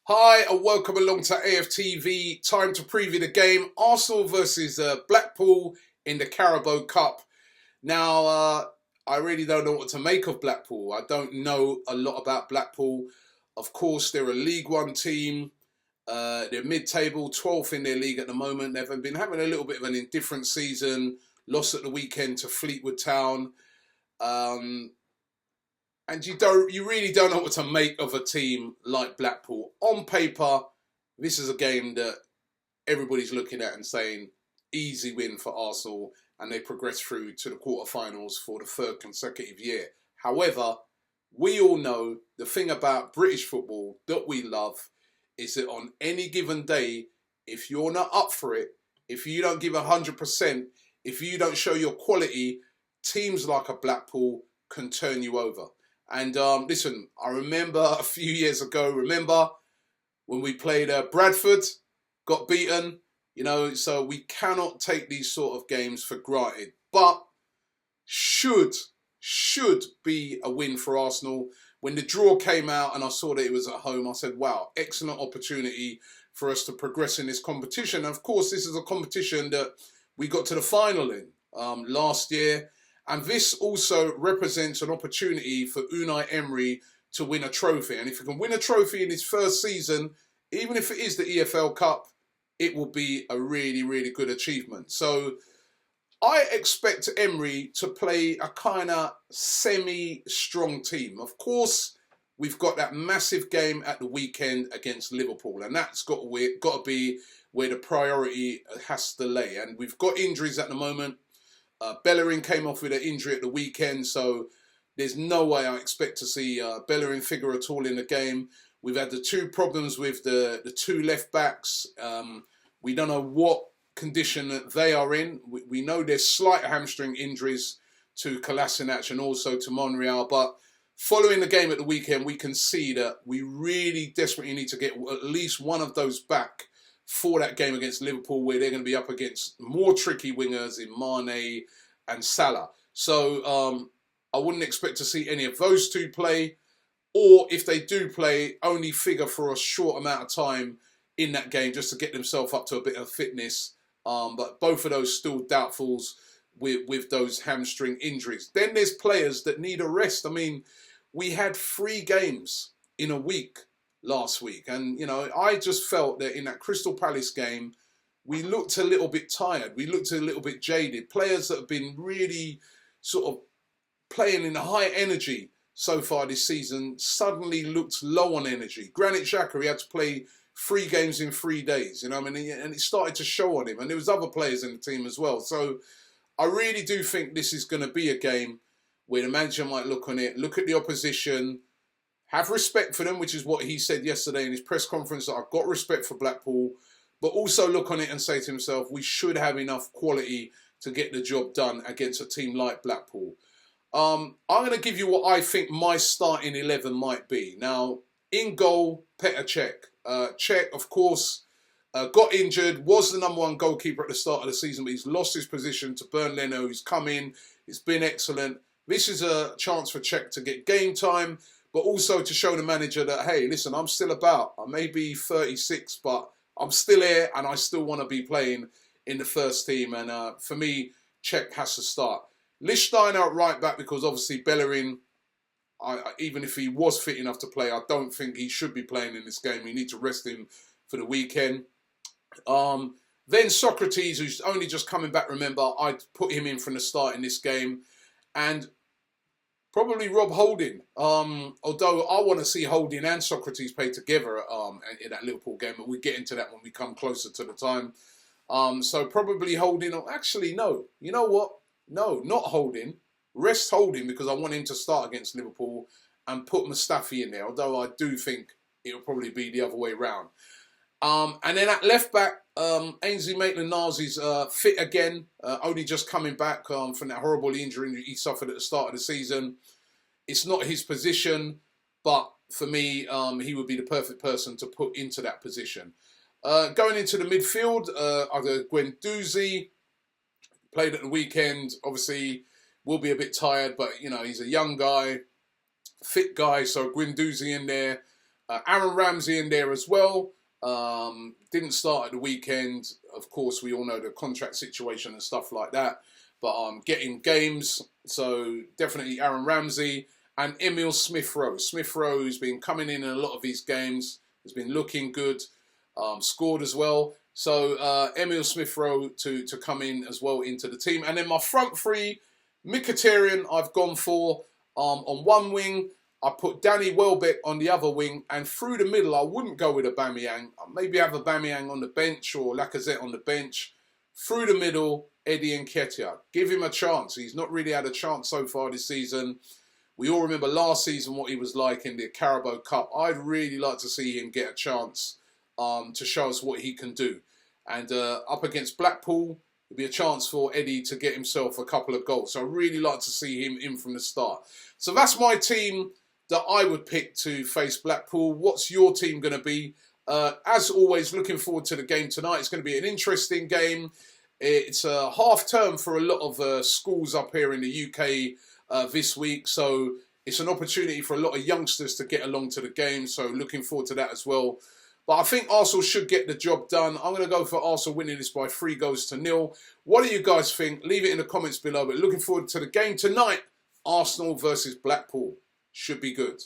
Hi and welcome along to AFTV. Time to preview the game. Arsenal versus Blackpool in the Carabao Cup. Now, I really don't know what to make of Blackpool. I don't know a lot about Blackpool. Of course, they're a League One team. They're mid-table, 12th in their league at the moment. They've been having a little bit of an indifferent season. Lost at the weekend to Fleetwood Town. And you really don't know what to make of a team like Blackpool. On paper, this is a game that everybody's looking at and saying, easy win for Arsenal, and they progress through to the quarterfinals for the third consecutive year. However, we all know the thing about British football that we love is that on any given day, if you're not up for it, if you don't give 100%, if you don't show your quality, teams like a Blackpool can turn you over. And listen, I remember a few years ago, when we played Bradford, got beaten, so we cannot take these sort of games for granted. But should be a win for Arsenal. When the draw came out and I saw that it was at home, I said, wow, excellent opportunity for us to progress in this competition. And of course, this is a competition that we got to the final in last year. And this also represents an opportunity for Unai Emery to win a trophy. And if he can win a trophy in his first season, even if it is the EFL Cup, it will be a really, really good achievement. So I expect Emery to play a kind of semi-strong team. Of course, we've got that massive game at the weekend against Liverpool. And that's got to be where the priority has to lay. And we've got injuries at the moment. Bellerin came off with an injury at the weekend, so there's no way I expect to see Bellerin figure at all in the game. We've had the two problems with the two left backs. We don't know what condition that they are in. We know there's slight hamstring injuries to Kolasinac and also to Monreal, but following the game at the weekend, we can see that we really desperately need to get at least one of those back for that game against Liverpool, where they're going to be up against more tricky wingers in Mane and Salah. So I wouldn't expect to see any of those two play, or if they do play, only figure for a short amount of time in that game just to get themselves up to a bit of fitness. But both of those still doubtfuls with those hamstring injuries. Then there's players that need a rest. I mean, we had 3 games in a week last week. And, I just felt that in that Crystal Palace game, we looked a little bit tired. We looked a little bit jaded. Players that have been really sort of playing in high energy so far this season suddenly looked low on energy. Granit Xhaka, he had to play 3 games in 3 days, and it started to show on him. And there was other players in the team as well. So I really do think this is going to be a game where the manager might look on it, look at the opposition, have respect for them, which is what he said yesterday in his press conference, that I've got respect for Blackpool, but also look on it and say to himself, we should have enough quality to get the job done against a team like Blackpool. I'm going to give you what I think my starting 11 might be. Now, in goal, Petr Cech. Cech, of course, got injured, was the number 1 goalkeeper at the start of the season, but he's lost his position to Bernd Leno, who's come in. It's been excellent. This is a chance for Cech to get game time, but also to show the manager that, hey, listen, I'm still about. I may be 36, but I'm still here and I still want to be playing in the first team. And for me, Cech has to start. Lichtsteiner at right back, because obviously Bellerin, even if he was fit enough to play, I don't think he should be playing in this game. We need to rest him for the weekend. Then Socrates, who's only just coming back, remember, I'd put him in from the start in this game. And probably Rob Holding, although I want to see Holding and Socrates play together in that Liverpool game, but we'll get into that when we come closer to the time. So probably Holding, or actually no, you know what? No, not Holding. Rest Holding, because I want him to start against Liverpool, and put Mustafi in there, although I do think it'll probably be the other way round. And then at left back, Ainsley Maitland-Niles is fit again, only just coming back from that horrible injury he suffered at the start of the season. It's not his position, but for me, he would be the perfect person to put into that position. Going into the midfield, either Guendouzi, played at the weekend, obviously will be a bit tired, but he's a young guy, fit guy, so Guendouzi in there. Aaron Ramsey in there as well. Didn't start at the weekend. Of course, we all know the contract situation and stuff like that. But getting games, so definitely Aaron Ramsey and Emil Smith-Rowe. Smith-Rowe's been coming in a lot of these games. Has been looking good. Scored as well. So Emil Smith-Rowe to come in as well into the team. And then my front three, Mkhitaryan I've gone for on one wing. I put Danny Welbeck on the other wing, and through the middle, I wouldn't go with Aubameyang. Maybe have Aubameyang on the bench or Lacazette on the bench. Through the middle, Eddie Nketiah. Give him a chance. He's not really had a chance so far this season. We all remember last season what he was like in the Carabao Cup. I'd really like to see him get a chance to show us what he can do. And up against Blackpool, it'll be a chance for Eddie to get himself a couple of goals. So I really like to see him in from the start. So that's my team that I would pick to face Blackpool. What's your team going to be? As always, looking forward to the game tonight. It's going to be an interesting game. It's a half term for a lot of schools up here in the UK this week. So it's an opportunity for a lot of youngsters to get along to the game. So looking forward to that as well. But I think Arsenal should get the job done. I'm going to go for Arsenal winning this by 3-0. What do you guys think? Leave it in the comments below. But looking forward to the game tonight. Arsenal versus Blackpool. Should be good.